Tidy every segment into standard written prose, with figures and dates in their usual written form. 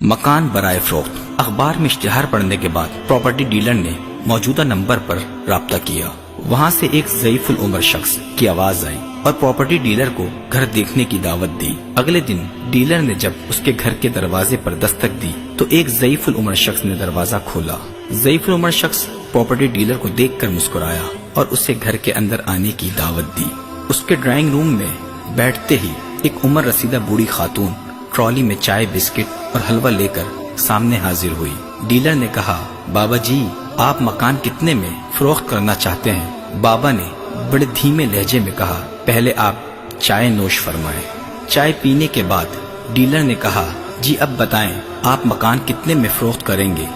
مکان برائے فروخت۔ اخبار میں اشتہار پڑھنے کے بعد پراپرٹی ڈیلر نے موجودہ نمبر پر رابطہ کیا۔ وہاں سے ایک ضعیف العمر شخص کی آواز آئی اور پراپرٹی ڈیلر کو گھر دیکھنے کی دعوت دی۔ اگلے دن ڈیلر نے جب اس کے گھر کے دروازے پر دستک دی تو ایک ضعیف العمر شخص نے دروازہ کھولا۔ ضعیف العمر شخص پراپرٹی ڈیلر کو دیکھ کر مسکرایا اور اسے گھر کے اندر آنے کی دعوت دی۔ اس کے ڈرائنگ روم میں بیٹھتے ہی ایک عمر رسیدہ بوڑھی خاتون ٹرالی میں چائے، بسکٹ اور حلوہ لے کر سامنے حاضر ہوئی۔ ڈیلر نے کہا، بابا جی آپ مکان کتنے میں فروخت کرنا چاہتے ہیں؟ بابا نے بڑے دھیمے لہجے میں کہا، پہلے آپ چائے نوش فرمائیں۔ چائے پینے کے بعد ڈیلر نے کہا، جی اب بتائیں آپ مکان کتنے میں فروخت کریں گے؟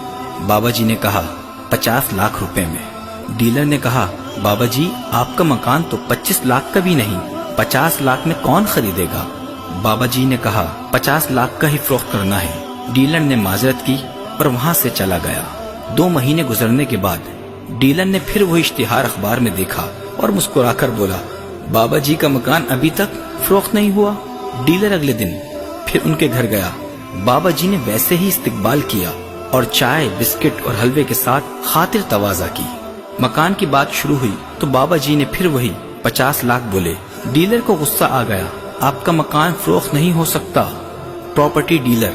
بابا جی نے کہا، 50 لاکھ روپے میں۔ ڈیلر نے کہا، بابا جی آپ کا مکان تو 25 لاکھ کا بھی نہیں، 50 لاکھ میں کون خریدے گا؟ بابا جی نے کہا، 50 لاکھ کا ہی فروخت کرنا ہے۔ ڈیلر نے معذرت کی اور وہاں سے چلا گیا۔ 2 مہینے گزرنے کے بعد ڈیلر نے پھر وہی اشتہار اخبار میں دیکھا اور مسکرا کر بولا، بابا جی کا مکان ابھی تک فروخت نہیں ہوا؟ ڈیلر اگلے دن پھر ان کے گھر گیا۔ بابا جی نے ویسے ہی استقبال کیا اور چائے، بسکٹ اور حلوے کے ساتھ خاطر تواضع کی۔ مکان کی بات شروع ہوئی تو بابا جی نے پھر وہی 50 لاکھ بولے۔ ڈیلر کو غصہ آ گیا، آپ کا مکان فروخت نہیں ہو سکتا۔ پراپرٹی ڈیلر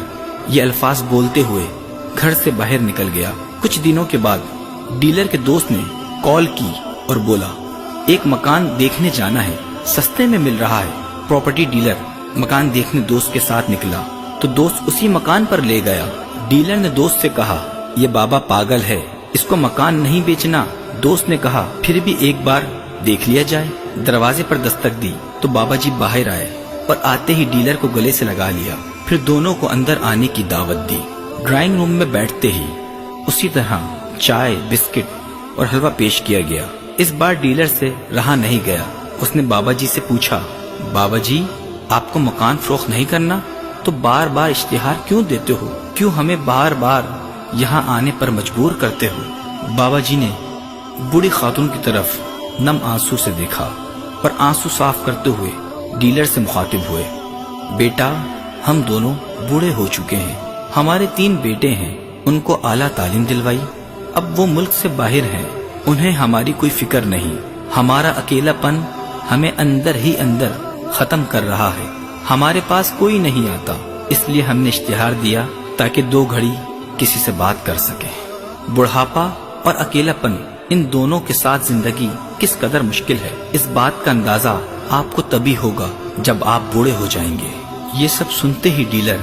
یہ الفاظ بولتے ہوئے گھر سے باہر نکل گیا۔ کچھ دنوں کے بعد ڈیلر کے دوست نے کال کی اور بولا، ایک مکان دیکھنے جانا ہے، سستے میں مل رہا ہے۔ پراپرٹی ڈیلر مکان دیکھنے دوست کے ساتھ نکلا تو دوست اسی مکان پر لے گیا۔ ڈیلر نے دوست سے کہا، یہ بابا پاگل ہے، اس کو مکان نہیں بیچنا۔ دوست نے کہا، پھر بھی ایک بار دیکھ لیا جائے۔ دروازے پر دستک دی تو بابا جی باہر آئے اور آتے ہی ڈیلر کو گلے سے لگا لیا، پھر دونوں کو اندر آنے کی دعوت دی۔ ڈرائنگ روم میں بیٹھتے ہی اسی طرح چائے، بسکٹ اور حلوہ پیش کیا گیا۔ اس بار ڈیلر سے رہا نہیں گیا، اس نے بابا جی سے پوچھا، بابا جی آپ کو مکان فروخت نہیں کرنا تو بار بار اشتہار کیوں دیتے ہو؟ کیوں ہمیں بار بار یہاں آنے پر مجبور کرتے ہو؟ بابا جی نے بوڑھی خاتون کی طرف نم آنسو سے دیکھا اور آنسو صاف کرتے ہوئے ڈیلر سے مخاطب ہوئے، بیٹا ہم دونوں بوڑھے ہو چکے ہیں، ہمارے 3 بیٹے ہیں، ان کو اعلیٰ تعلیم دلوائی، اب وہ ملک سے باہر ہیں، انہیں ہماری کوئی فکر نہیں، ہمارا اکیلا پن ہمیں اندر ہی اندر ختم کر رہا ہے، ہمارے پاس کوئی نہیں آتا، اس لیے ہم نے اشتہار دیا تاکہ 2 گھڑی کسی سے بات کر سکیں۔ بڑھاپا اور اکیلا پن، ان دونوں کے ساتھ زندگی کس قدر مشکل ہے، اس بات کا اندازہ آپ کو تبھی ہوگا جب آپ بوڑھے ہو جائیں گے۔ یہ سب سنتے ہی ڈیلر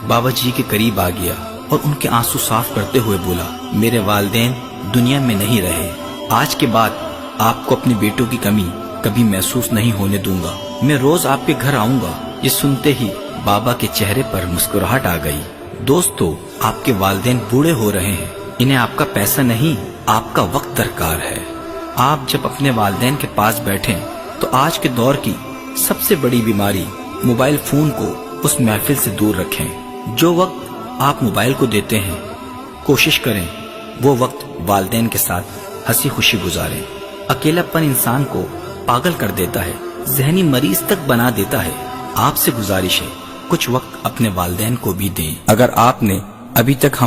بابا جی کے قریب آ گیا اور ان کے آنسو صاف کرتے ہوئے بولا، میرے والدین دنیا میں نہیں رہے، آج کے بعد آپ کو اپنے بیٹوں کی کمی کبھی محسوس نہیں ہونے دوں گا، میں روز آپ کے گھر آؤں گا۔ یہ سنتے ہی بابا کے چہرے پر مسکراہٹ آ گئی۔ دوستو، آپ کے والدین بوڑھے ہو رہے ہیں، انہیں آپ کا پیسہ نہیں، آپ کا وقت درکار ہے۔ آپ جب اپنے والدین کے پاس بیٹھیں تو آج کے دور کی سب سے بڑی بیماری موبائل فون کو اس محفل سے دور رکھیں۔ جو وقت آپ موبائل کو دیتے ہیں، کوشش کریں وہ وقت والدین کے ساتھ ہنسی خوشی گزاریں۔ اکیلا پن انسان کو پاگل کر دیتا ہے، ذہنی مریض تک بنا دیتا ہے۔ آپ سے گزارش ہے، کچھ وقت اپنے والدین کو بھی دیں۔ اگر آپ نے ابھی تک